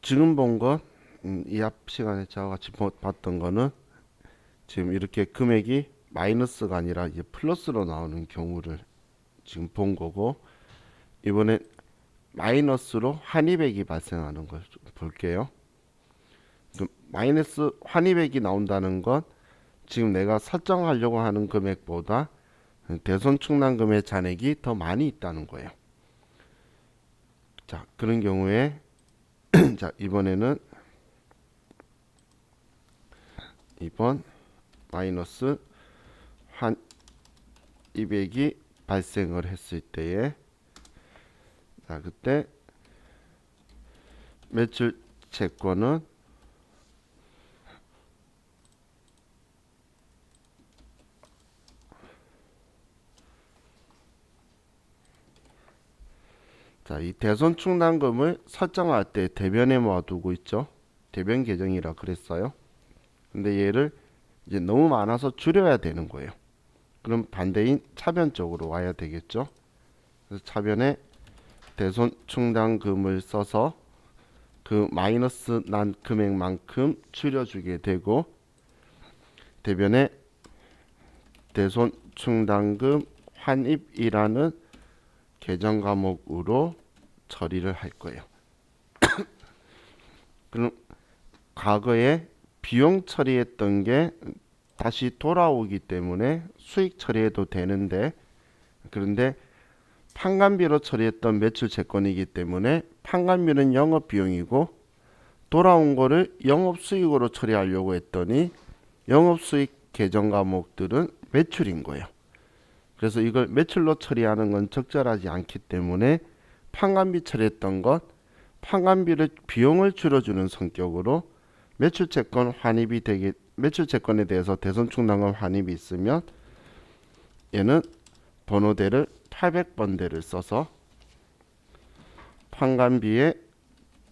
지금 본 것, 이 앞 시간에 저와 같이 봤던 거는 지금 이렇게 금액이 마이너스가 아니라 이제 플러스로 나오는 경우를 지금 본 거고, 이번엔 마이너스로 환입액이 발생하는 걸 좀 볼게요. 마이너스 환입액이 나온다는 건 지금 내가 설정하려고 하는 금액보다 대손충당금의 잔액이 더 많이 있다는 거예요. 자, 그런 경우에 자, 이번에는 이번 마이너스 환입액이 발생을 했을 때에, 자, 그때 매출 채권은 자, 이 대손충당금을 설정할 때 대변에 모아두고 있죠. 대변 계정이라 그랬어요. 근데 얘를 이제 너무 많아서 줄여야 되는 거예요. 그럼 반대인 차변 쪽으로 와야 되겠죠. 그래서 차변에 대손충당금을 써서 그 마이너스 난 금액만큼 줄여주게 되고, 대변에 대손충당금 환입이라는 계정 과목으로 처리를 할 거예요. 그럼 과거에 비용 처리했던 게 다시 돌아오기 때문에 수익 처리해도 되는데, 그런데 판관비로 처리했던 매출 채권이기 때문에 판관비는 영업 비용이고 돌아온 거를 영업 수익으로 처리하려고 했더니 영업 수익 계정 과목들은 매출인 거예요. 그래서 이걸 매출로 처리하는 건 적절하지 않기 때문에 판관비 처리했던 것, 판관비를 비용을 줄여주는 성격으로 매출채권 환입이 되게, 매출채권에 대해서 대손충당금 환입이 있으면 얘는 번호대를 800번대를 써서 판관비의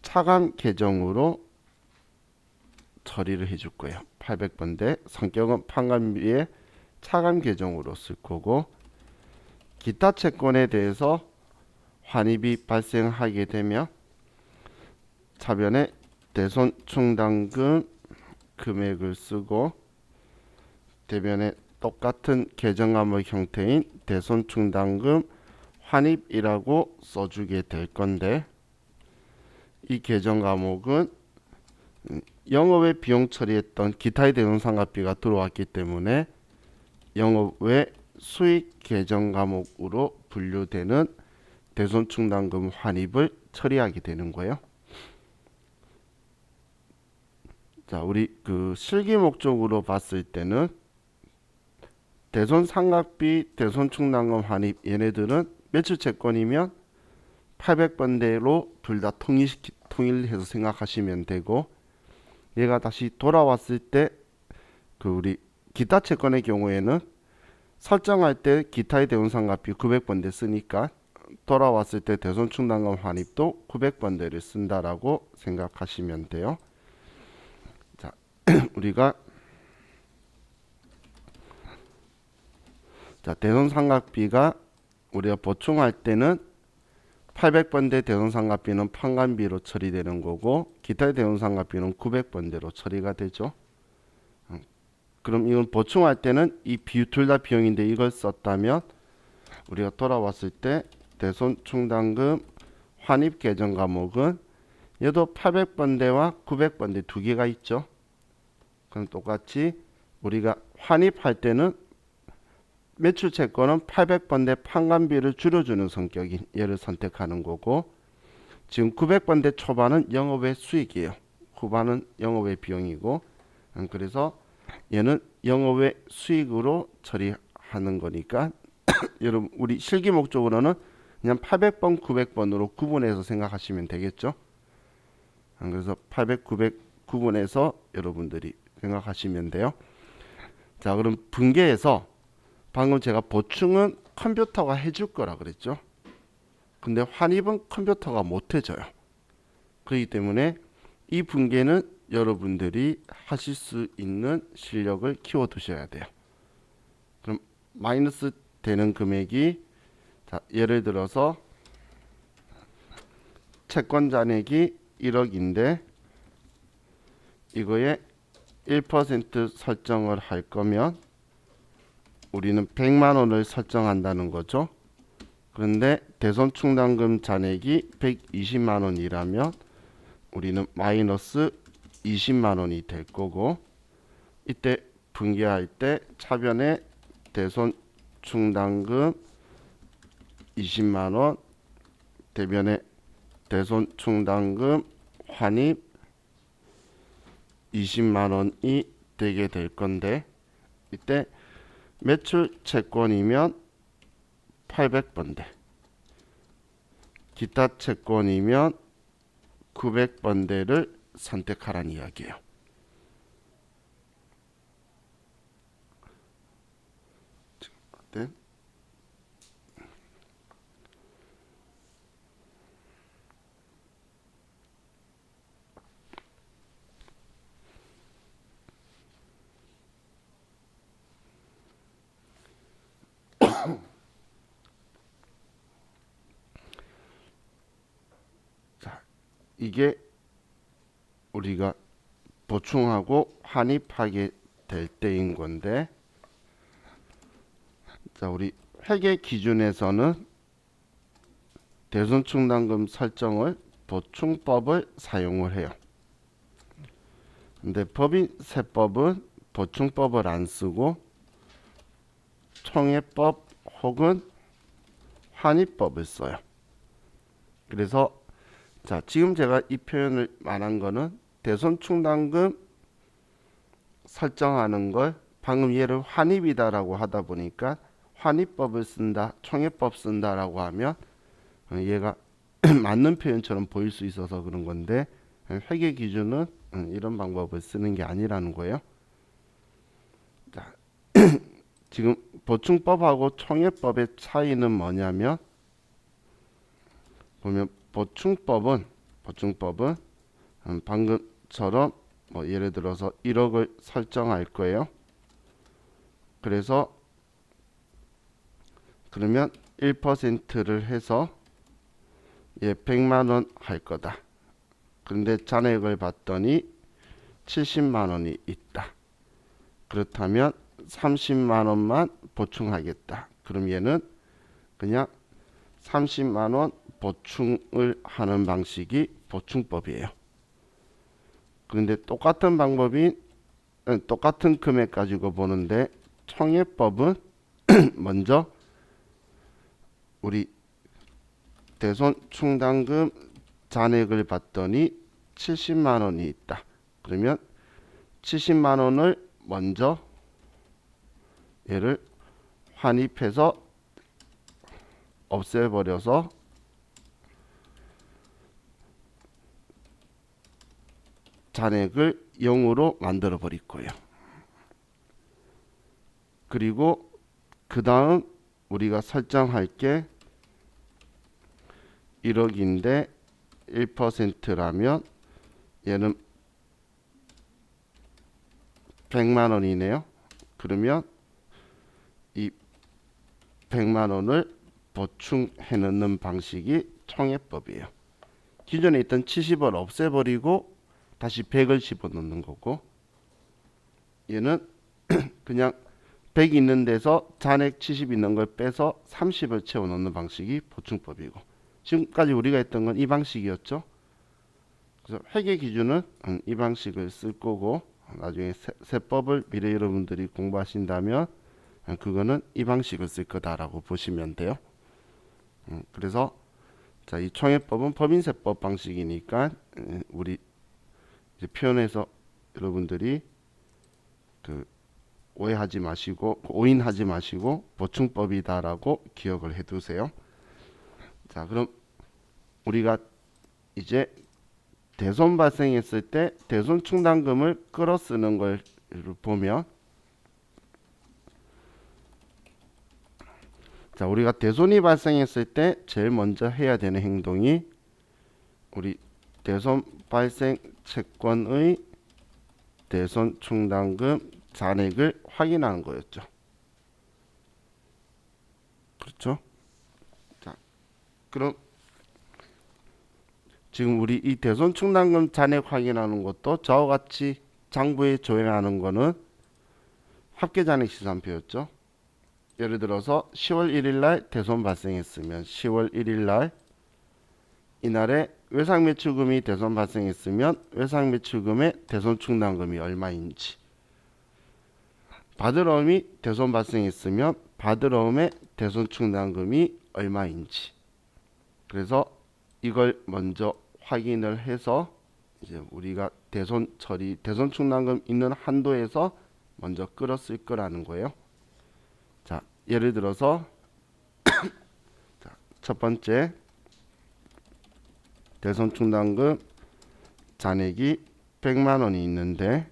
차감 계정으로 처리를 해줄 거예요. 800번대 성격은 판관비의 차감 계정으로 쓸 거고, 기타 채권에 대해서 환입이 발생하게 되면 차변에 대손충당금 금액을 쓰고 대변에 똑같은 계정 과목 형태인 대손충당금 환입이라고 써주게 될 건데, 이 계정 과목은 영업외 비용 처리했던 기타의 대손상각비가 들어왔기 때문에 영업외 수익 계정 과목으로 분류되는 대손충당금 환입을 처리하게 되는 거예요. 자, 우리 그 실기 목적으로 봤을 때는 대손상각비, 대손충당금 환입, 얘네들은 매출채권이면 800번대로 둘 다 통일해서 생각하시면 되고, 얘가 다시 돌아왔을 때 그 우리 기타 채권의 경우에는 설정할 때 기타의 대손상각비 900번대 쓰니까 돌아왔을 때 대손충당금 환입도 900번대를 쓴다라고 생각하시면 돼요. 자, 우리가 대손상각비가 우리가 보충할 때는 800번대 대손상각비는 판관비로 처리되는 거고 기타의 대손상각비는 900번대로 처리가 되죠. 그럼 이건 보충할 때는 이 둘 다 비용인데 이걸 썼다면 우리가 돌아왔을 때 대손충당금 환입 계정 과목은 얘도 800번대와 900번대 두 개가 있죠. 그럼 똑같이 우리가 환입할 때는 매출채권은 800번대 판관비를 줄여주는 성격인 얘를 선택하는 거고, 지금 900번대 초반은 영업외 수익이에요. 후반은 영업외 비용이고, 그래서 얘는 영업외 수익으로 처리하는 거니까 여러분 우리 실기 목적으로는 그냥 800번, 900번으로 구분해서 생각하시면 되겠죠. 그래서 800, 900 구분해서 여러분들이 생각하시면 돼요. 자, 그럼 분계해서 방금 제가 보충은 컴퓨터가 해줄 거라 그랬죠. 근데 환입은 컴퓨터가 못 해줘요. 그렇기 때문에 이 분계는 여러분들이 하실 수 있는 실력을 키워 두셔야 돼요. 그럼 마이너스 되는 금액이, 자, 예를 들어서 채권 잔액이 1억인데 이거에 1% 설정을 할 거면 우리는 100만 원을 설정한다는 거죠. 그런데 대손 충당금 잔액이 120만 원이라면 우리는 마이너스 20만 원이 될 거고, 이때 분기할 때 차변에 대손 충당금 20만 원, 대변에 대손 충당금 환입 20만 원이 되게 될 건데, 이때 매출 채권이면 800번대, 기타 채권이면 900번대를 선택하라는 이야기예요. 네. 자, 이게 우리가 보충하고 환입하게 될 때인 건데, 자, 우리 회계 기준에서는 대손충당금 설정을 보충법을 사용을 해요. 근데 법인세법은 보충법을 안 쓰고 총회법 혹은 환입법을 써요. 그래서 자, 지금 제가 이 표현을 말한 거는 대손충당금 설정하는 걸 방금 얘를 환입이다라고 하다 보니까 환입법을 쓴다, 총회법 쓴다라고 하면 얘가 맞는 표현처럼 보일 수 있어서 그런 건데, 회계 기준은 이런 방법을 쓰는 게 아니라는 거예요. 자, 지금 보충법하고 총회법의 차이는 뭐냐면, 보면 보충법은 방금처럼 뭐 예를 들어서 1억을 설정할 거예요. 그래서 그러면 1%를 해서 100만 원 할 거다. 그런데 잔액을 봤더니 70만 원이 있다. 그렇다면 30만 원만 보충하겠다. 그럼 얘는 그냥 30만 원 보충을 하는 방식이 보충법이에요. 그런데 똑같은 방법인 똑같은 금액 가지고 보는데 총회법은 먼저 우리 대손 충당금 잔액을 봤더니 70만 원이 있다. 그러면 70만 원을 먼저 얘를 환입해서 없애버려서 잔액을 0으로 만들어 버릴 거예요. 그리고 그 다음 우리가 설정할 게 1억인데 1%라면 얘는 100만 원이네요. 그러면 이 100만 원을 보충해 넣는 방식이 총회법이에요. 기존에 있던 70을 없애버리고 다시 100을 집어넣는 거고, 얘는 그냥 100 있는 데서 잔액 70 있는 걸 빼서 30을 채워 넣는 방식이 보충법이고, 지금까지 우리가 했던 건 이 방식이었죠. 그래서 회계 기준은 이 방식을 쓸 거고, 나중에 세법을 미래 여러분들이 공부하신다면 그거는 이 방식을 쓸 거다라고 보시면 돼요. 그래서 자, 이 총회법은 법인세법 방식이니까 우리 이제 표현해서 여러분들이 그 오해하지 마시고 오인하지 마시고 보충법이다라고 기억을 해두세요. 자, 그럼 우리가 이제 대손 발생했을 때 대손 충당금을 끌어 쓰는 걸 보면, 자, 우리가 대손이 발생했을 때 제일 먼저 해야 되는 행동이 우리 대손 발생 채권의 대손 충당금 잔액을 확인하는 거였죠. 그렇죠? 자, 그럼 지금 우리 이 대손 충당금 잔액 확인하는 것도 저와 같이 장부에 조회하는 거는 합계 잔액 시산표였죠. 예를 들어서 10월 1일 날 대손 발생했으면 10월 1일 날 이날에 외상 매출금이 대손 발생했으면 외상 매출금의 대손 충당금이 얼마인지, 받으러움이 대손 발생했으면 받으러움의 대손 충당금이 얼마인지. 그래서 이걸 먼저 확인을 해서 이제 우리가 대손 처리, 대손 충당금 있는 한도에서 먼저 끌었을 거라는 거예요. 자, 예를 들어서 자, 첫 번째 대손 충당금 잔액이 100만 원이 있는데,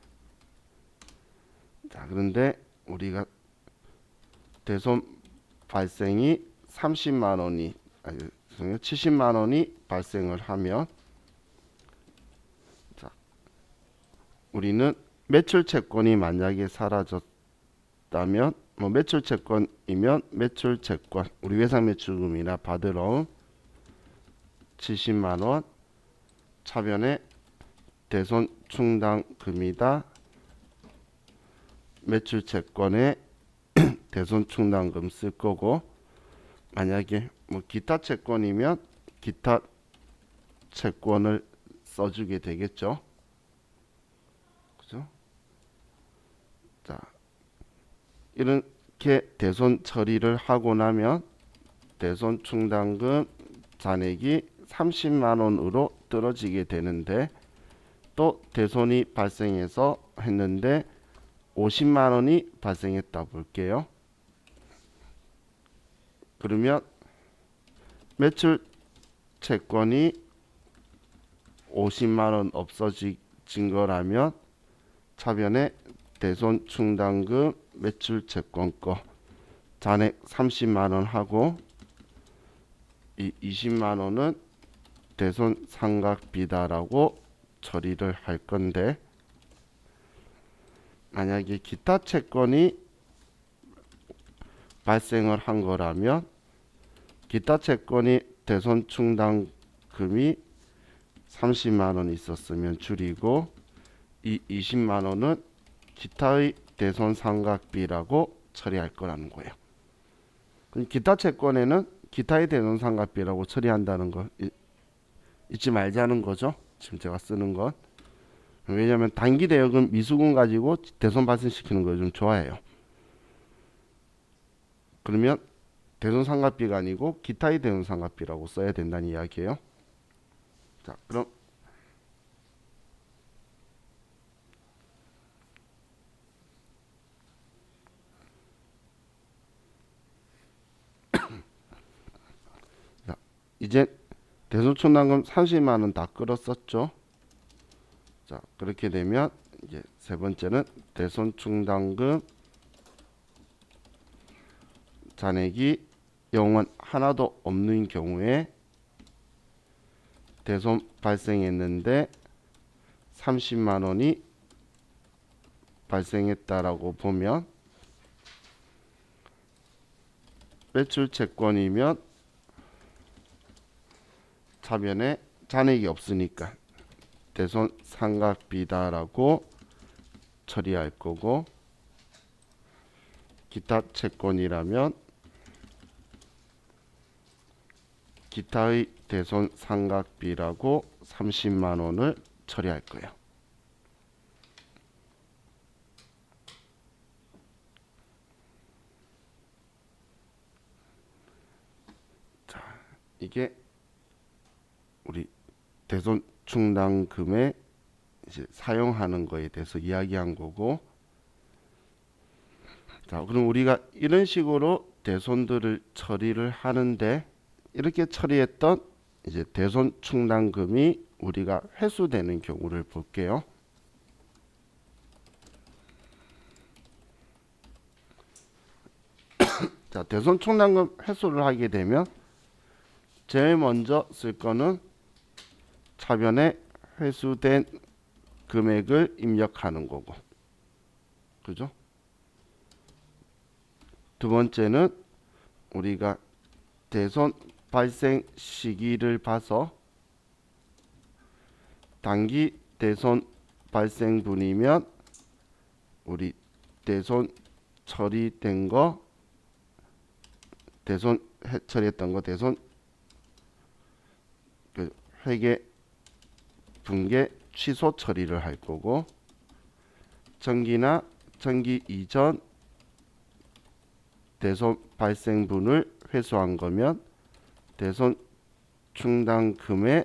자, 그런데 우리가 대손 발생이 30만 원이 아니 70만 원이 발생을 하면, 자, 우리는 매출 채권이 만약에 사라졌다면, 뭐 매출 채권이면 매출 채권, 우리 외상 매출금이나 받으러움 70만 원 차변에 대손 충당금이다. 매출 채권에 대손 충당금 쓸 거고, 만약에 뭐 기타 채권이면 기타 채권을 써주게 되겠죠. 그죠? 자, 이렇게 대손 처리를 하고 나면 대손 충당금 잔액이 30만 원으로 떨어지게 되는데, 또 대손이 발생해서 했는데 50만 원이 발생했다 볼게요. 그러면 매출 채권이 50만 원 없어진 거라면 차변에 대손 충당금 매출 채권 거 잔액 30만 원 하고, 이 20만 원은 대손 상각비다라고 처리를 할 건데, 만약에 기타 채권이 발생을 한 거라면 기타 채권이 대손 충당금이 30만 원 있었으면 줄이고, 이 20만 원은 기타의 대손 상각비라고 처리할 거라는 거예요. 기타 채권에는 기타의 대손 상각비라고 처리한다는 거 잊지 말자는 거죠. 지금 제가 쓰는 건. 왜냐하면 단기 대여금 미수금 가지고 대손 발생시키는 걸 좀 좋아해요. 그러면 대손 상각비가 아니고 기타의 대손 상각비라고 써야 된다는 이야기예요. 자, 그럼 자, 이제 대손 충당금 30만 원 다 끌었었죠. 자, 그렇게 되면 이제 세 번째는 대손 충당금 잔액이 영원 하나도 없는 경우에 대손 발생했는데 30만 원이 발생했다라고 보면, 매출 채권이면 차변에 잔액이 없으니까 대손 상각비다라고 처리할 거고, 기타 채권이라면 기타의 대손 상각비라고 30만 원을 처리할 거예요. 자, 이게 우리 대손 충당금에 이제 사용하는 거에 대해서 이야기한 거고, 자, 그럼 우리가 이런 식으로 대손들을 처리를 하는데, 이렇게 처리했던 이제 대손 충당금이 우리가 회수되는 경우를 볼게요. 자, 대손 충당금 회수를 하게 되면 제일 먼저 쓸 거는 차변에 회수된 금액을 입력하는 거고, 그죠? 두 번째는 우리가 대손 발생 시기를 봐서 단기 대손 발생분이면 우리 대손 처리된 거, 대손 처리했던 거 대손 그 회계 분계 취소 처리를 할 거고, 정기나 정기 이전 대손 발생분을 회수한 거면 대손 충당금에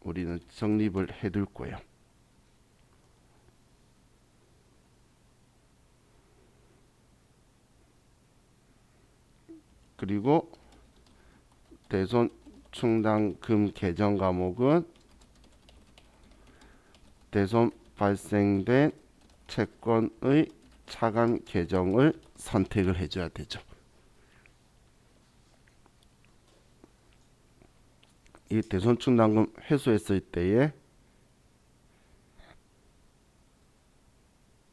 우리는 적립을 해둘 거예요. 그리고 대손 충당금 계정 과목은 대손 발생된 채권의 차감 계정을 선택을 해줘야 되죠. 이 대손 충당금 회수했을 때에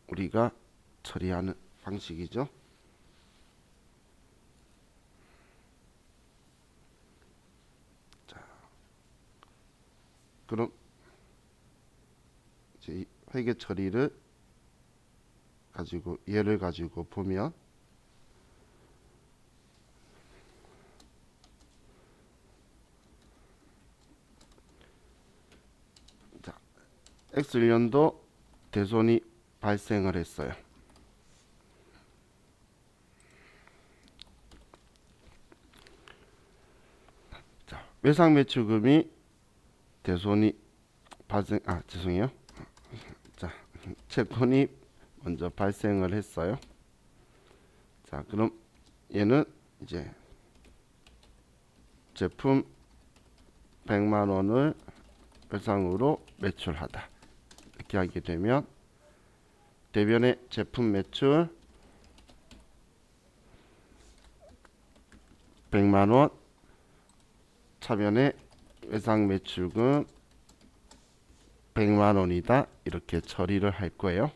우리가 처리하는 방식이죠. 자, 그럼 이제 이 회계 처리를 가지고 예를 가지고 보면, 자, X1년도 대손이 발생을 했어요. 자, 외상매출금이 대손이 발생, 죄송해요. 자, 채권이 먼저 발생을 했어요. 자, 그럼 얘는 이제 제품 100만 원을 외상으로 매출하다. 이렇게 하게 되면 대변의 제품 매출 100만 원, 차변의 외상 매출금 100만 원이다. 이렇게 처리를 할 거예요.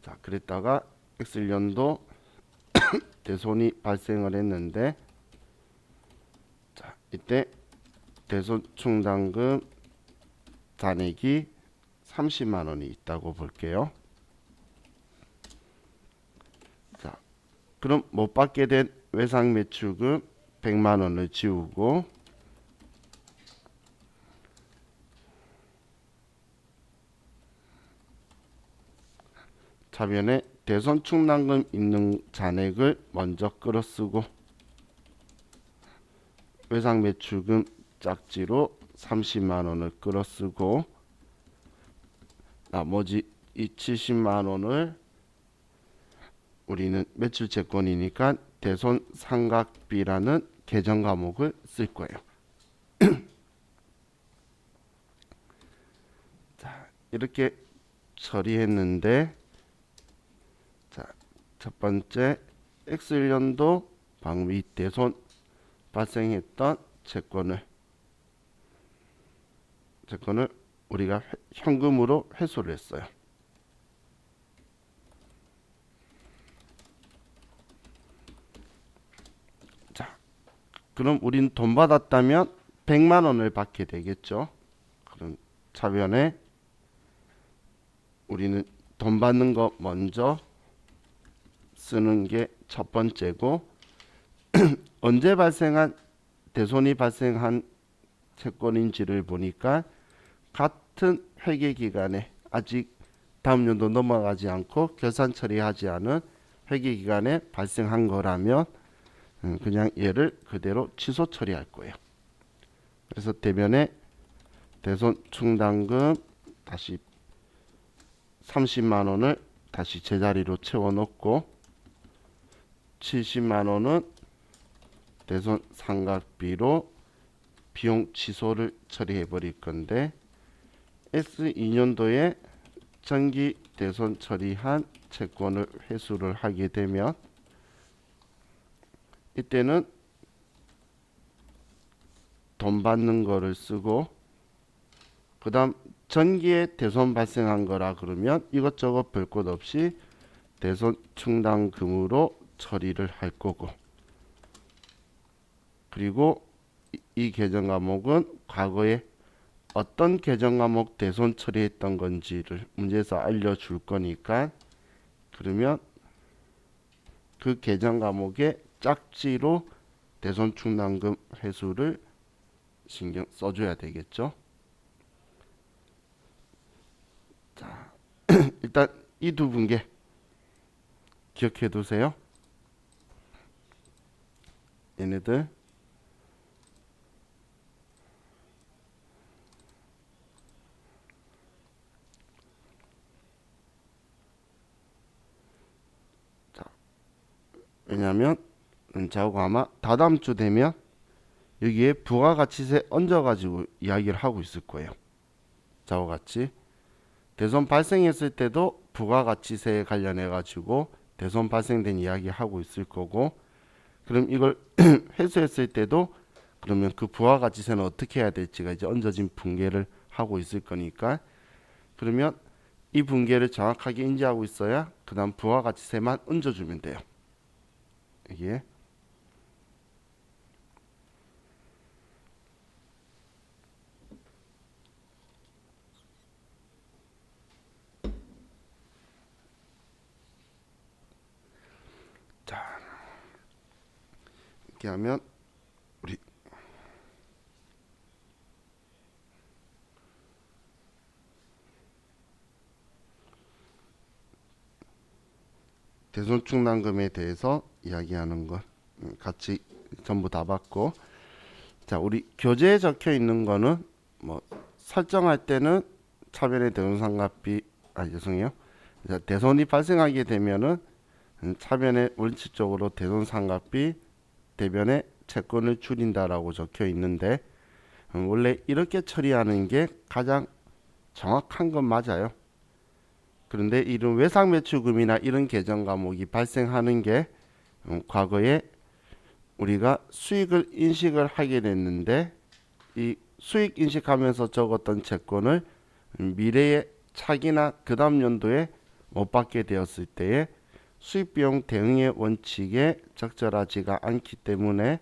자, 그랬다가 X1년도 대손이 발생을 했는데, 자, 이때 대손 충당금 잔액이 30만 원이 있다고 볼게요. 자, 그럼 못 받게 된 외상 매출금 100만 원을 지우고, 차변에 대손 충당금 있는 잔액을 먼저 끌어쓰고, 외상 매출금 짝지로 30만 원을 끌어쓰고, 나머지 이 70만 원을 우리는 매출 채권이니까 대손 상각비라는 계정 과목을 쓸 거예요. 자, 이렇게 처리했는데, 자, 첫 번째 X1년도 방금 이 대손 발생했던 채권을 우리가 현금으로 회수를 했어요. 자, 그럼 우린 돈 받았다면 100만 원을 받게 되겠죠. 그럼 차변에 우리는 돈 받는 거 먼저 쓰는 게 첫 번째고, 언제 발생한 대손이 발생한 채권인지를 보니까 같은 회계 기간에, 아직 다음 연도 넘어가지 않고 결산 처리하지 않은 회계 기간에 발생한 거라면 그냥 얘를 그대로 취소 처리할 거예요. 그래서 대변에 대손 충당금 다시 30만 원을 다시 제자리로 채워 넣고, 70만 원은 대손 상각비로 비용 취소를 처리해 버릴 건데, S2년도에 정기 대손 처리한 채권을 회수를 하게 되면 이때는 돈 받는 거를 쓰고, 그 다음 전기에 대손 발생한 거라 그러면 이것저것 별 것 없이 대손 충당금으로 처리를 할 거고, 그리고 이 계정 과목은 과거에 어떤 계정 과목 대손 처리했던 건지를 문제에서 알려줄 거니까, 그러면 그 계정 과목의 짝지로 대손 충당금 회수를 신경 써줘야 되겠죠. 자, 일단 이 두 분께 기억해 두세요. 얘네들 자, 왜냐하면 저하고 아마 다다음 주 되면 여기에 부가가치세 얹어가지고 이야기를 하고 있을 거예요. 저와 같이 대손 발생했을 때도 부가가치세에 관련해가지고 대손 발생된 이야기 하고 있을 거고, 그럼 이걸 회수했을 때도 그러면 그 부가가치세는 어떻게 해야 될지가 이제 얹어진 분계를 하고 있을 거니까, 그러면 이 분계를 정확하게 인지하고 있어야 그 다음 부가가치세만 얹어주면 돼요. 이게 자, 이렇게 하면 우리 대손충당금에 대해서 이야기하는 것 같이 전부 다 봤고, 자, 우리 교재에 적혀 있는 거는 뭐 설정할 때는 차변의 대손상각비, 죄송해요. 자, 대손이 발생하게 되면은 차변의 원칙적으로 대손상각비 대변의 채권을 줄인다라고 적혀 있는데, 원래 이렇게 처리하는 게 가장 정확한 건 맞아요. 그런데 이런 외상매출금이나 이런 계정 과목이 발생하는 게 과거에 우리가 수익을 인식을 하게 됐는데, 이 수익 인식하면서 적었던 채권을 미래의 차기나 그 다음 연도에 못 받게 되었을 때에 수익비용 대응의 원칙에 적절하지가 않기 때문에,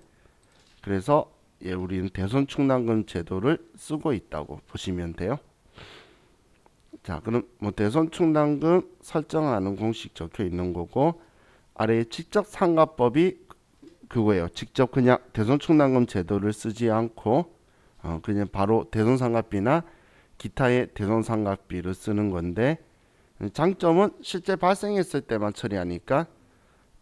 그래서 우리는 대손충당금 제도를 쓰고 있다고 보시면 돼요. 자, 그럼 뭐 대손충당금 설정하는 공식 적혀 있는 거고, 아래에 직접상각법이 그거예요. 직접 그냥 대손충당금 제도를 쓰지 않고 그냥 바로 대손상각비나 기타의 대손상각비를 쓰는 건데, 장점은 실제 발생했을 때만 처리하니까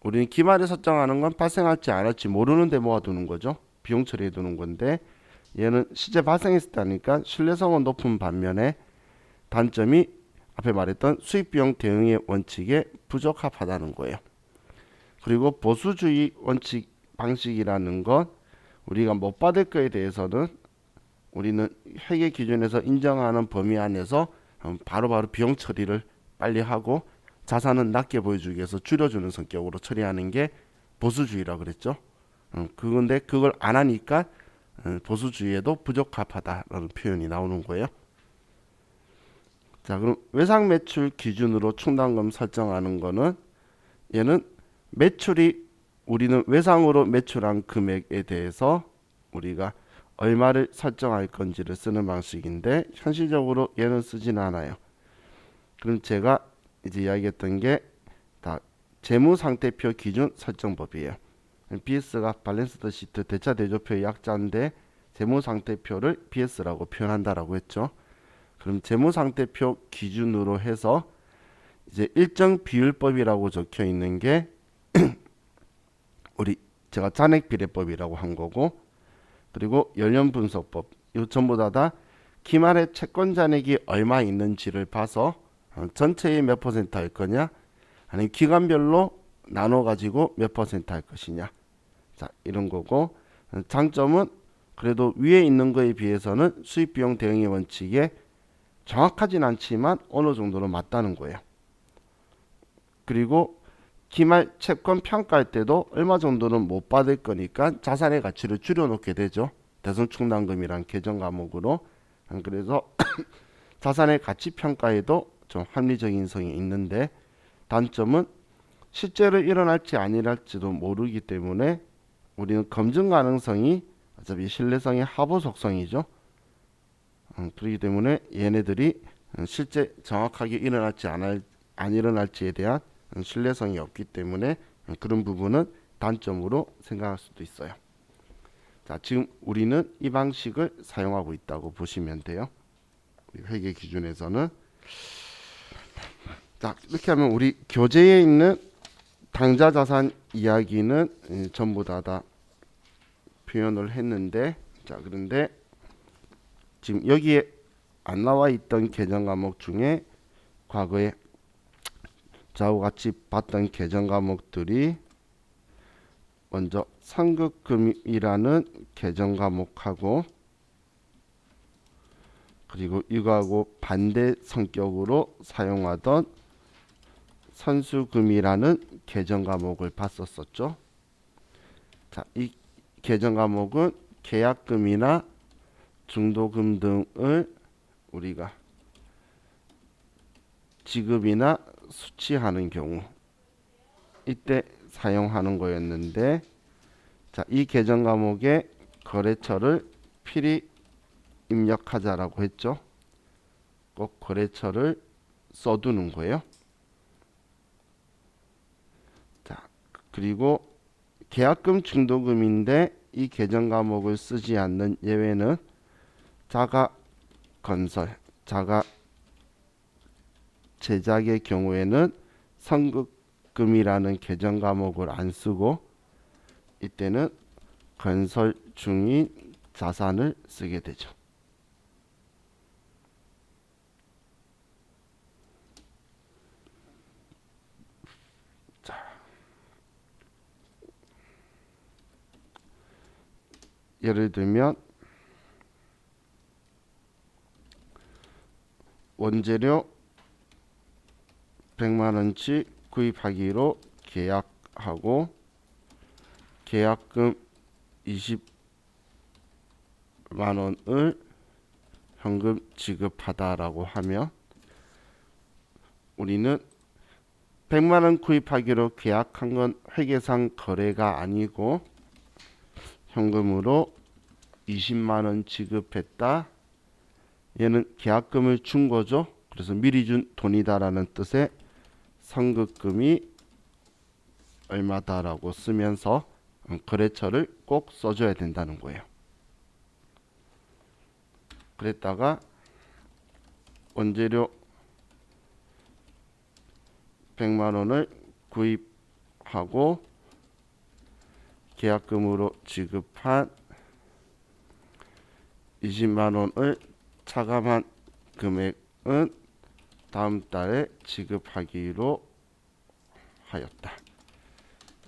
우리는 기말에 설정하는 건 발생할지 안 할지 모르는데 모아두는 거죠. 비용 처리해 두는 건데, 얘는 실제 발생했을 때 하니까 신뢰성은 높은 반면에 단점이 앞에 말했던 수익비용 대응의 원칙에 부적합하다는 거예요. 그리고 보수주의 원칙 방식이라는 건 우리가 못 받을 거에 대해서는 우리는 회계 기준에서 인정하는 범위 안에서 바로바로 비용 처리를 빨리 하고 자산은 낮게 보여주기 위해서 줄여주는 성격으로 처리하는 게 보수주의라고 그랬죠. 그건데 그걸 안 하니까 보수주의에도 부적합하다라는 표현이 나오는 거예요. 자, 그럼 외상 매출 기준으로 충당금 설정하는 거는, 얘는 매출이 우리는 외상으로 매출한 금액에 대해서 우리가 얼마를 설정할 건지를 쓰는 방식인데, 현실적으로 얘는 쓰진 않아요. 그럼 제가 이제 이야기했던 게 다 재무상태표 기준 설정법이에요. BS가 밸런스드 시트 대차대조표의 약자인데 재무상태표를 BS라고 표현한다라고 했죠. 그럼 재무상태표 기준으로 해서 이제 일정 비율법이라고 적혀 있는 게 우리 제가 잔액비례법이라고 한 거고, 그리고 연령분석법, 이 전부 다 기말에 채권 잔액이 얼마 있는지를 봐서 전체의 몇 퍼센트 할 거냐, 아니면 기간별로 나눠 가지고 몇 퍼센트 할 것이냐, 자, 이런 거고, 장점은 그래도 위에 있는 거에 비해서는 수익비용 대응의 원칙에 정확하진 않지만 어느 정도는 맞다는 거예요. 그리고 기말 채권 평가할 때도 얼마 정도는 못 받을 거니까 자산의 가치를 줄여놓게 되죠. 대손충당금이란 계정 과목으로. 그래서 자산의 가치 평가에도 좀 합리적인 성이 있는데, 단점은 실제로 일어날지 아니랄지도 모르기 때문에 우리는 검증 가능성이 어차피 신뢰성의 하부 속성이죠. 그렇기 때문에 얘네들이 실제 정확하게 일어날지 안 일어날지에 대한 신뢰성이 없기 때문에 그런 부분은 단점으로 생각할 수도 있어요. 자, 지금 우리는 이 방식을 사용하고 있다고 보시면 돼요. 우리 회계 기준에서는. 자, 이렇게 하면 우리 교재에 있는 당좌 자산 이야기는 전부 다 표현을 했는데, 자, 그런데 지금 여기에 안 나와 있던 계정 과목 중에 과거에 좌우 같이 봤던 계정 과목들이 먼저 상급금이라는 계정 과목하고, 그리고 이거하고 반대 성격으로 사용하던 선수금이라는 계정 과목을 봤었었죠. 자, 이 계정 과목은 계약금이나 중도금 등을 우리가 지급이나 수취하는 경우 이때 사용하는 거였는데, 자, 이 계정 과목에 거래처를 필히 입력하자라고 했죠. 꼭 거래처를 써두는 거예요. 자, 그리고 계약금 중도금인데 이 계정 과목을 쓰지 않는 예외는 자가 건설, 자가 제작의 경우에는 선급금이라는 계정 과목을 안 쓰고 이때는 건설 중인 자산을 쓰게 되죠. 자, 예를 들면 원재료 100만원치 구입하기로 계약하고 계약금 20만원을 현금 지급하다라고 하면 우리는 100만원 구입하기로 계약한 건 회계상 거래가 아니고 현금으로 20만원 지급했다. 얘는 계약금을 준 거죠. 그래서 미리 준 돈이다라는 뜻의 선급금이 얼마다라고 쓰면서 거래처를 꼭 써줘야 된다는 거예요. 그랬다가 원재료 100만원을 구입하고 계약금으로 지급한 20만원을 차감한 금액은 다음 달에 지급하기로 하였다.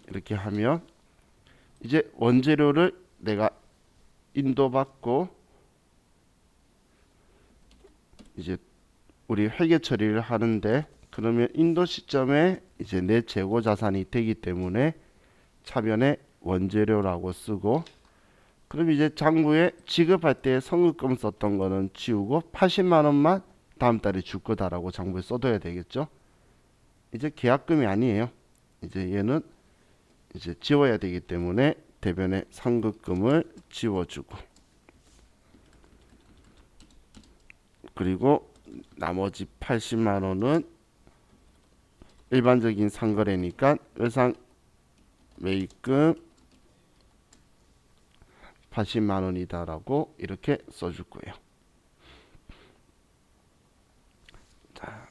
이렇게 하면 이제 원재료를 내가 인도받고 이제 우리 회계 처리를 하는데, 그러면 인도 시점에 이제 내 재고 자산이 되기 때문에 차변에 원재료라고 쓰고, 그럼 이제 장부에 지급할 때 선급금 썼던 거는 지우고 80만원만 다음 달에 줄 거다라고 장부에 써둬야 되겠죠. 이제 계약금이 아니에요. 이제 얘는 이제 지워야 되기 때문에 대변에 선급금을 지워주고, 그리고 나머지 80만원은 일반적인 상거래니까 의상 매입금 80만원이다라고 이렇게 써줄 거예요. 자,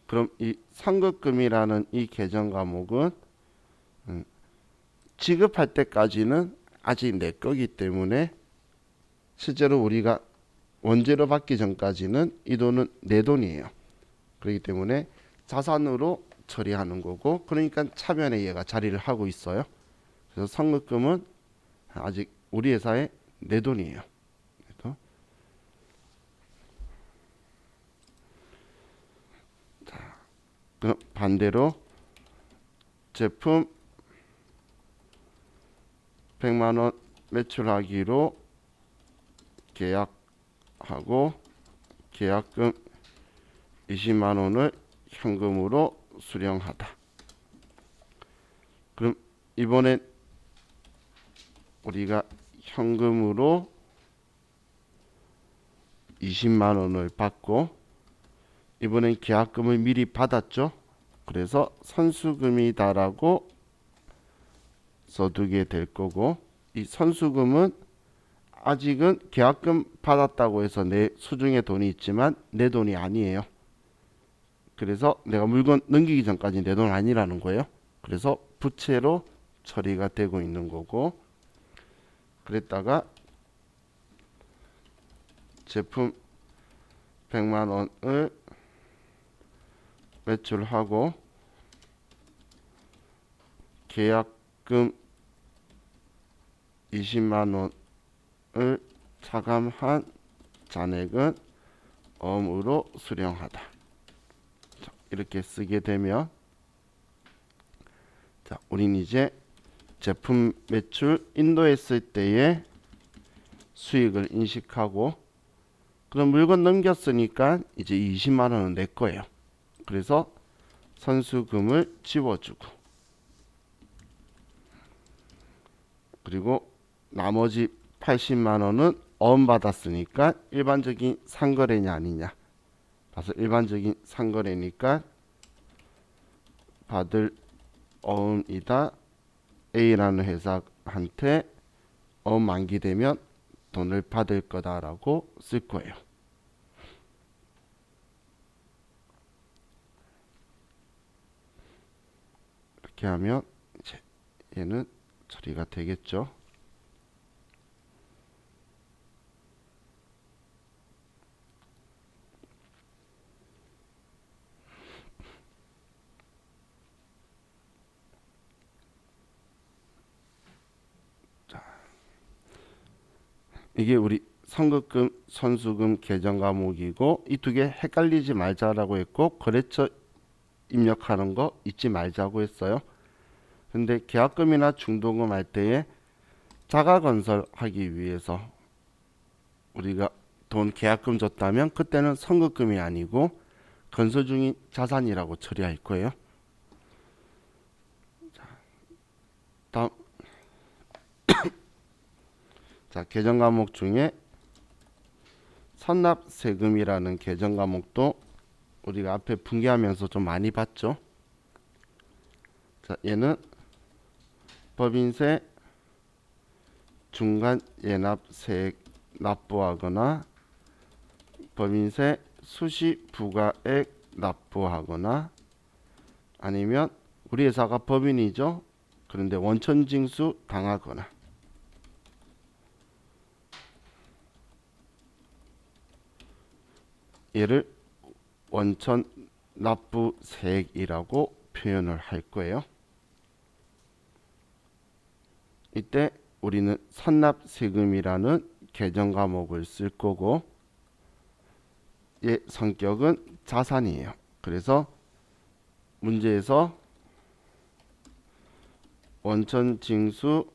그럼 이 선급금이라는 이 계정 과목은 지급할 때까지는 아직 내 거기 때문에 실제로 우리가 원재료 받기 전까지는 이 돈은 내 돈이에요. 그렇기 때문에 자산으로 처리하는 거고, 그러니까 차변에 얘가 자리를 하고 있어요. 그래서 선급금은 아직 우리 회사의 내 돈이에요. 자, 그럼 반대로 제품 100만원 매출하기로 계약하고 계약금 20만원을 현금으로 수령하다. 그럼 이번엔 우리가 현금으로 20만 원을 받고 이번엔 계약금을 미리 받았죠. 그래서 선수금이다라고 써두게 될 거고, 이 선수금은 아직은 계약금 받았다고 해서 내 수중에 돈이 있지만 내 돈이 아니에요. 그래서 내가 물건 넘기기 전까지 내 돈 아니라는 거예요. 그래서 부채로 처리가 되고 있는 거고, 그랬다가 제품 100만 원을 매출하고 계약금 20만 원을 차감한 잔액은 어음으로 수령하다. 자, 이렇게 쓰게 되면, 자, 우린 이제 제품 매출 인도했을 때의 수익을 인식하고, 그럼 물건 넘겼으니까 이제 20만 원은 내 거예요. 그래서 선수금을 지워주고, 그리고 나머지 80만 원은 어음 받았으니까 일반적인 상거래냐 아니냐. 그래서 일반적인 상거래니까 받을 어음이다. A라는 회사한테 어음 만기되면 돈을 받을 거다라고 쓸 거예요. 이렇게 하면 이제 얘는 처리가 되겠죠. 이게 우리 선급금, 선수금 계정 과목이고, 이 두 개 헷갈리지 말자라고 했고, 거래처 입력하는 거 잊지 말자고 했어요. 근데 계약금이나 중도금 할 때에 자가건설 하기 위해서 우리가 돈 계약금 줬다면 그때는 선급금이 아니고 건설 중인 자산이라고 처리할 거예요. 다음, 자, 계정 과목 중에 선납세금이라는 계정 과목도 우리가 앞에 분개하면서 좀 많이 봤죠. 자, 얘는 법인세 중간 예납세액 납부하거나 법인세 수시 부가액 납부하거나, 아니면 우리 회사가 법인이죠. 그런데 원천징수 당하거나, 얘를 원천 납부세액이라고 표현을 할 거예요. 이때 우리는 선납세금이라는 계정 과목을 쓸 거고, 얘 성격은 자산이에요. 그래서 문제에서 원천징수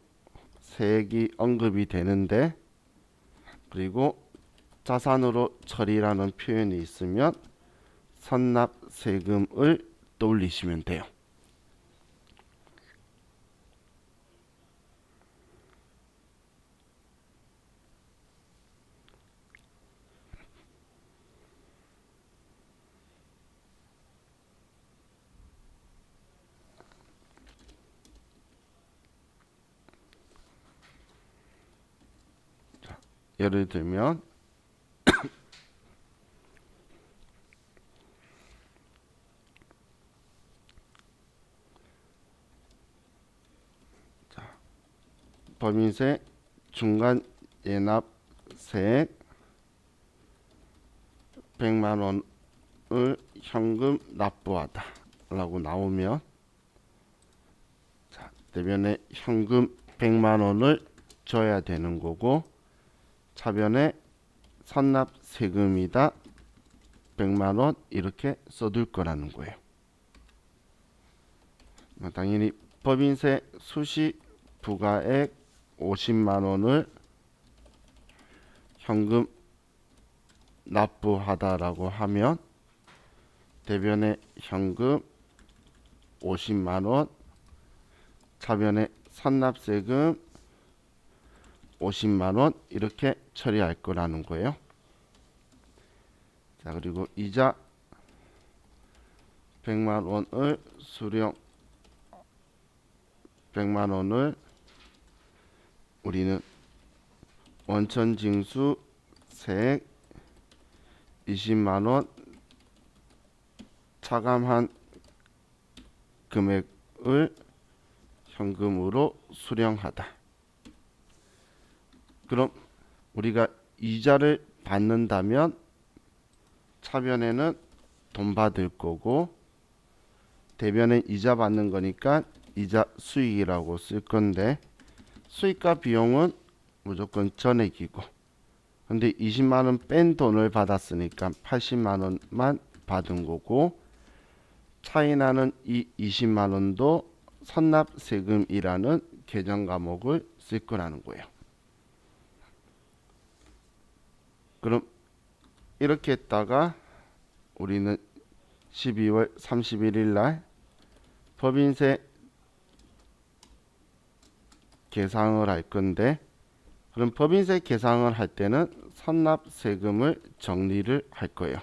세액이 언급이 되는데, 그리고 자산으로 처리라는 표현이 있으면 선납세금을 떠올리시면 돼요. 예를 들면 법인세 중간 예납세액 100만 원을 현금 납부하다 라고 나오면, 자, 대변에 현금 100만 원을 줘야 되는 거고, 차변에 선납세금이다 100만 원 이렇게 써둘 거라는 거예요. 당연히 법인세 수시 부가액 50만 원을 현금 납부하다라고 하면 대변에 현금 50만 원, 차변에 선납세금 50만 원 이렇게 처리할 거라는 거예요. 자, 그리고 이자 100만 원을 수령 100만 원을 우리는 원천징수 세액 20만 원 차감한 금액을 현금으로 수령하다. 그럼 우리가 이자를 받는다면 차변에는 돈 받을 거고 대변에 이자 받는 거니까 이자 수익이라고 쓸 건데 수익과 비용은 무조건 전액이고 근데 20만 원 뺀 돈을 받았으니까 80만 원만 받은 거고 차이 나는 이 20만 원도 선납세금이라는 계정 과목을 쓸 거라는 거예요. 그럼 이렇게 했다가 우리는 12월 31일 날 법인세 계상을 할 건데 그럼 법인세 계상을 할 때는 선납세금을 정리를 할 거예요.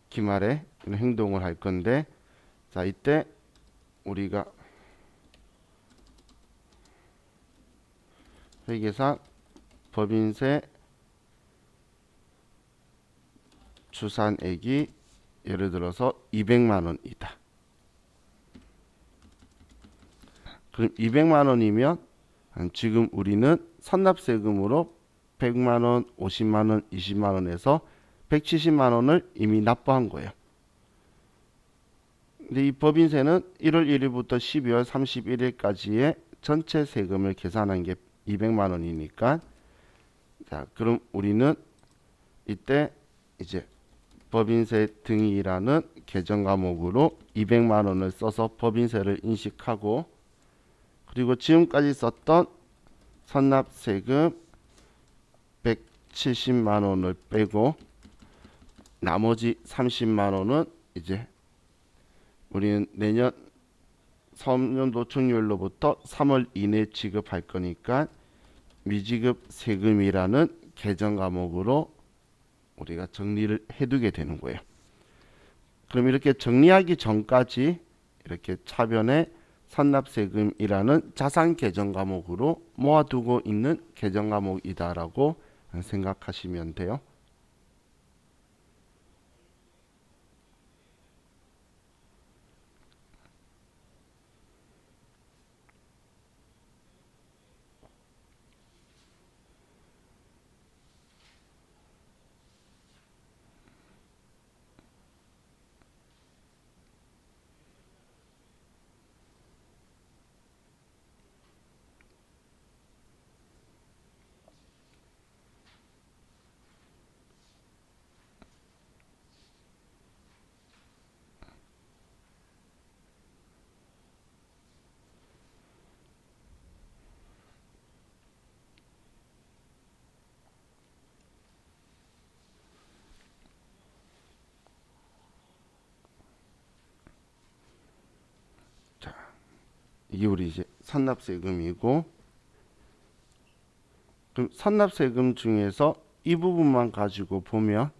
기말에 행동을 할 건데 자 이때 우리가 회계상 법인세 추산액이 예를 들어서 200만 원이다. 그럼 200만 원이면 지금 우리는 선납세금으로 100만 원, 50만 원, 20만 원에서 170만 원을 이미 납부한 거예요. 근데 이 법인세는 1월 1일부터 12월 31일까지의 전체 세금을 계산한 게 200만 원이니까 자, 그럼 우리는 이때 이제 법인세 등이라는 계정 과목으로 200만 원을 써서 법인세를 인식하고 그리고 지금까지 썼던 선납세금 170만 원을 빼고 나머지 30만 원은 이제 우리는 내년 사업년 노총료일로부터 3월 이내에 지급할 거니까 미지급 세금이라는 계정 과목으로 우리가 정리를 해두게 되는 거예요. 그럼 이렇게 정리하기 전까지 이렇게 차변에 선납세금이라는 자산 계정 과목으로 모아두고 있는 계정 과목이다라고 생각하시면 돼요. 이게 우리 이제 선납세금이고 그럼 선납세금 중에서 이 부분만 가지고 보면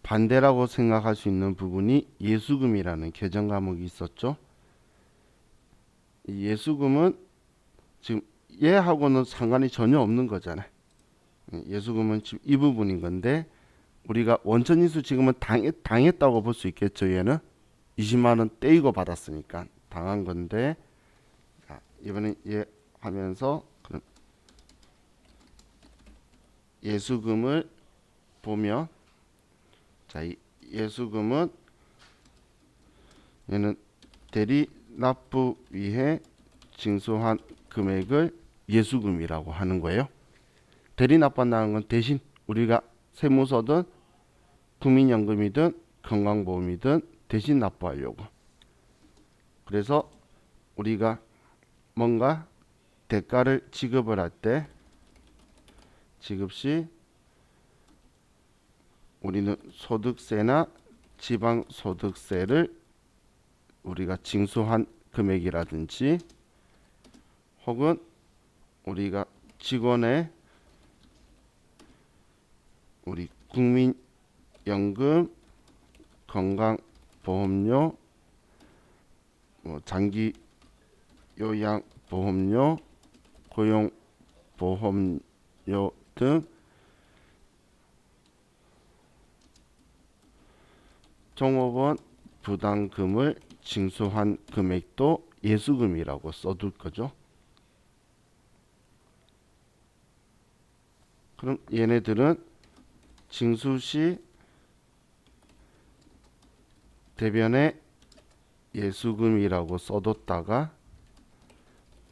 반대라고 생각할 수 있는 부분이 예수금이라는 계정 과목이 있었죠. 이 예수금은 지금 얘하고는 상관이 전혀 없는 거잖아요. 예수금은 지금 이 부분인 건데 우리가 원천인수 지금은 당했다고 볼 수 있겠죠. 얘는 20만 원 떼이고 받았으니까 당한 건데 자, 이번엔 얘 하면서 그럼 예수금을 보면 자, 이 예수금은 얘는 대리 납부 위해 징수한 금액을 예수금이라고 하는 거예요. 대리 납부한다는 건 대신 우리가 세무서든 국민연금이든 건강보험이든 대신 납부하려고. 그래서 우리가 뭔가 대가를 지급을 할 때 지급 시 우리는 소득세나 지방소득세를 우리가 징수한 금액이라든지 혹은 우리가 직원의 우리 국민연금, 건강보험료, 뭐 장기 요양보험료, 고용보험료 등 종업원 부담금을 징수한 금액도 예수금이라고 써둘 거죠. 그럼 얘네들은 징수 시 대변에 예수금이라고 써뒀다가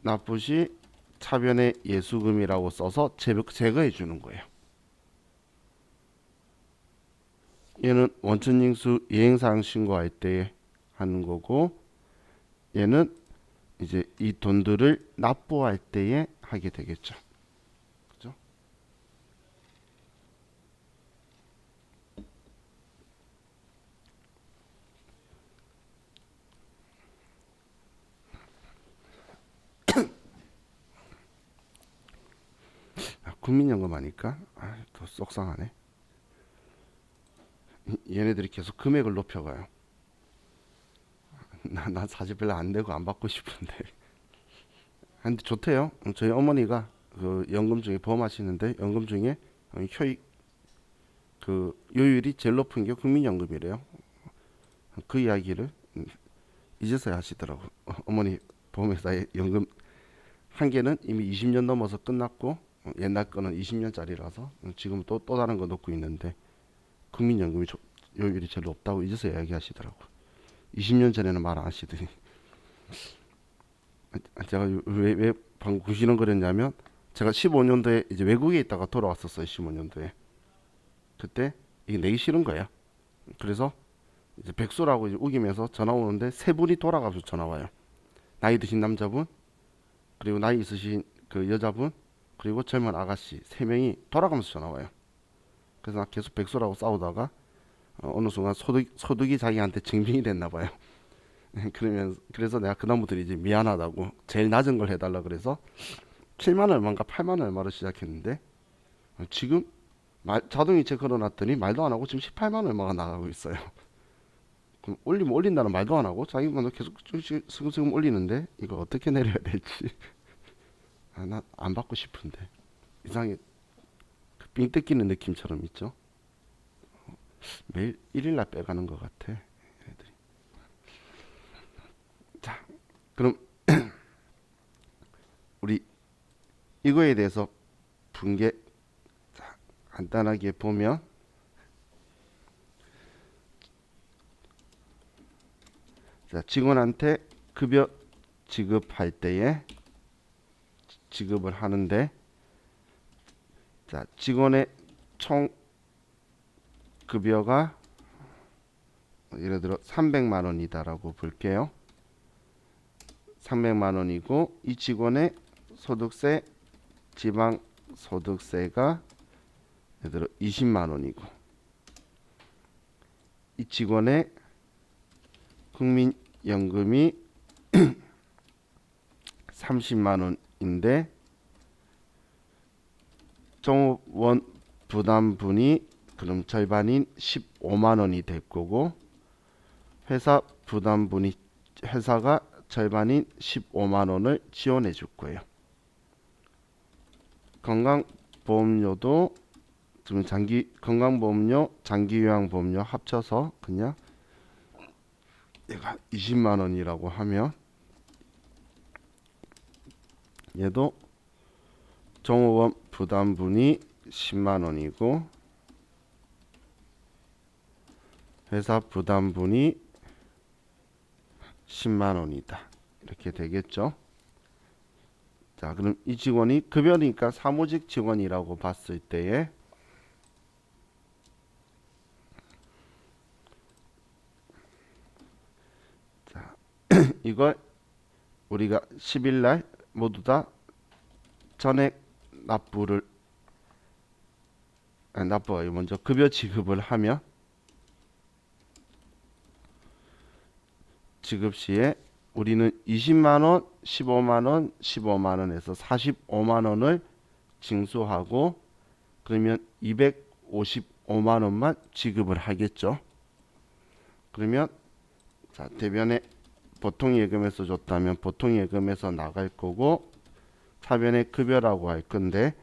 납부 시 차변에 예수금이라고 써서 제거해 주는 거예요. 얘는 원천징수 이행사항 신고할 때 하는 거고, 얘는 이제 이 돈들을 납부할 때에 하게 되겠죠. 그죠? 국민연금 하니까 더 속상하네. 얘네들이 계속 금액을 높여가요. 난 사실 별로 안 내고 안 받고 싶은데. 근데 좋대요. 저희 어머니가 그 연금 중에 보험하시는데 연금 중에 효익 그 요율이 제일 높은 게 국민연금이래요. 그 이야기를 이제서야 하시더라고. 어머니 보험회사에 연금 한 개는 이미 20년 넘어서 끝났고 옛날 거는 20년짜리라서 지금 또 다른 거 넣고 있는데 국민연금이 요율이 제일 높다고 이제서야 이야기하시더라고. 20년 전에는 말 안 하시더니 제가 왜 방금 구시렁거렸냐면 제가 15년도에 이제 외국에 있다가 돌아왔었어요. 15년도에 그때 이게 내기 싫은 거야. 그래서 이제 백수라고 이제 우기면서 전화 오는데 세 분이 돌아가면서 전화 와요. 나이 드신 남자분, 그리고 나이 있으신 그 여자분, 그리고 젊은 아가씨 세 명이 돌아가면서 전화 와요. 그래서 나 계속 백수라고 싸우다가 어느 순간 소득이 자기한테 증빙이 됐나 봐요. 그래서 내가 그다음부터 이제 미안하다고 제일 낮은 걸 해달라 그래서 7만 얼마인가 8만 얼마로 시작했는데 지금 자동이체 걸어놨더니 말도 안 하고 지금 18만 얼마가 나가고 있어요. 그럼 올리면 올린다는 말도 안 하고 자기만 계속 슬금슬금 올리는데 이거 어떻게 내려야 될지 난 안 받고 싶은데 이상하게 삥 뜯기는 느낌처럼 있죠. 매일 1일날 빼가는 것 같아 애들이. 자, 그럼 우리 이거에 대해서 분개 간단하게 보면 자, 직원한테 급여 지급할 때에 지급을 하는데 자, 직원의 총 급여가 예를 들어 300만 원이다라고 볼게요. 300만 원이고 이 직원의 소득세, 지방소득세가 예를 들어 20만 원이고 이 직원의 국민연금이 30만 원인데 종업원 부담분이 그럼 절반인 15만 원이 될 거고 회사 부담분이 회사가 절반인 15만 원을 지원해 줄 거예요. 건강보험료도 지금 건강보험료, 장기요양보험료 합쳐서 그냥 얘가 20만 원이라고 하면 얘도 종업원 부담분이 10만 원이고 회사 부담분이 10만 원이다. 이렇게 되겠죠. 자, 그럼 이 직원이 급여니까 사무직 직원이라고 봤을 때에 자, 이걸 우리가 10일 날 모두 다 전액 납부를 납부가 먼저 급여 지급을 하면 지급 시에 우리는 20만원, 15만원, 15만원에서 45만원을 징수하고 그러면 255만원만 지급을 하겠죠. 그러면 자, 대변에 보통예금에서 줬다면 보통예금에서 나갈 거고 차변에 급여라고 할 건데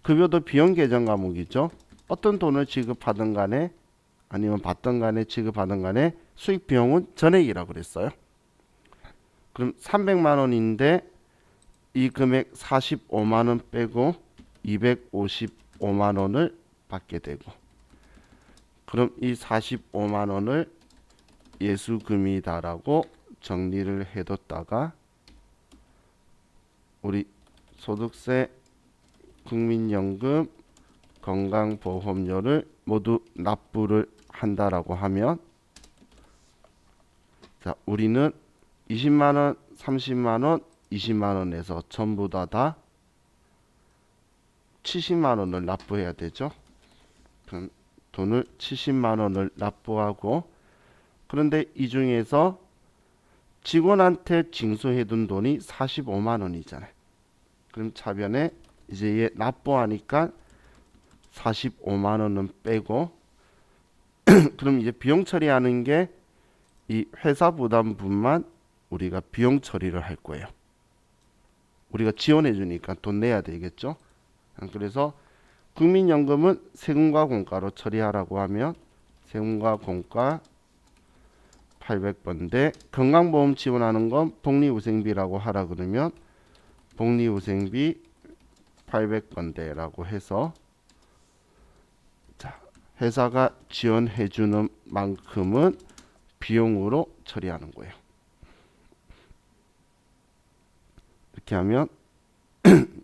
급여도 비용 계정 과목이죠. 어떤 돈을 지급하든 간에 아니면 받든 간에 지급하든 간에 수익 비용은 전액이라고 그랬어요. 그럼 300만 원인데 이 금액 45만 원 빼고 255만 원을 받게 되고 그럼 이 45만 원을 예수금이다라고 정리를 해뒀다가 우리 소득세, 국민연금, 건강보험료를 모두 납부를 한다라고 하면 자, 우리는 20만원, 30만원, 20만원에서 전부 다 70만원을 납부해야 되죠. 그럼 돈을 70만원을 납부하고 그런데 이 중에서 직원한테 징수해둔 돈이 45만원이잖아요. 그럼 차변에 이제 얘 납부하니까 45만원은 빼고 그럼 이제 비용 처리하는 게 이 회사 부담분만 우리가 비용 처리를 할 거예요. 우리가 지원해 주니까 돈 내야 되겠죠. 그래서 국민연금은 세금과 공과로 처리하라고 하면 세금과 공과 800번대 건강보험 지원하는 건 복리후생비라고 하라 그러면 복리후생비 800번대라고 해서 자, 회사가 지원해 주는 만큼은 비용으로 처리하는 거예요. 이렇게 하면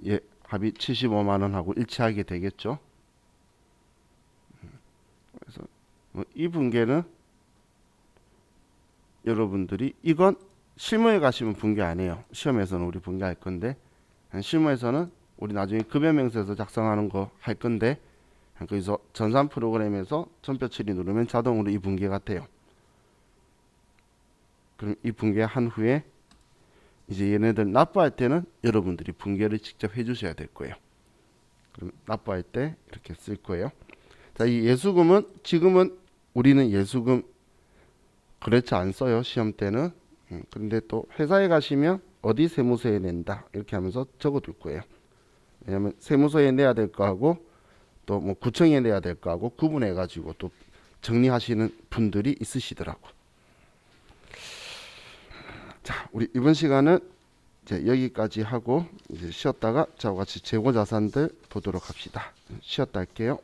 예, 합이 75만 원하고 일치하게 되겠죠. 그래서 이 분계는 여러분들이 이건 실무에 가시면 분계 안 해요. 시험에서는 우리 분계할 건데 실무에서는 우리 나중에 급여명세서 작성하는 거 할 건데 거기서 전산 프로그램에서 전표 처리 누르면 자동으로 이 분계가 돼요. 그럼 이 분계한 후에 이제 얘네들 납부할 때는 여러분들이 분계를 직접 해주셔야 될 거예요. 그럼 납부할 때 이렇게 쓸 거예요. 자, 이 예수금은 지금은 우리는 예수금 그렇지 안 써요. 시험 때는. 그런데 또 회사에 가시면 어디 세무서에 낸다 이렇게 하면서 적어둘 거예요. 왜냐하면 세무서에 내야 될 거하고 또 뭐 구청에 내야 될 거하고 구분해 가지고 또 정리하시는 분들이 있으시더라고. 자, 우리 이번 시간은 이제 여기까지 하고 이제 쉬었다가 저와 같이 재고자산들 보도록 합시다. 쉬었다 할게요.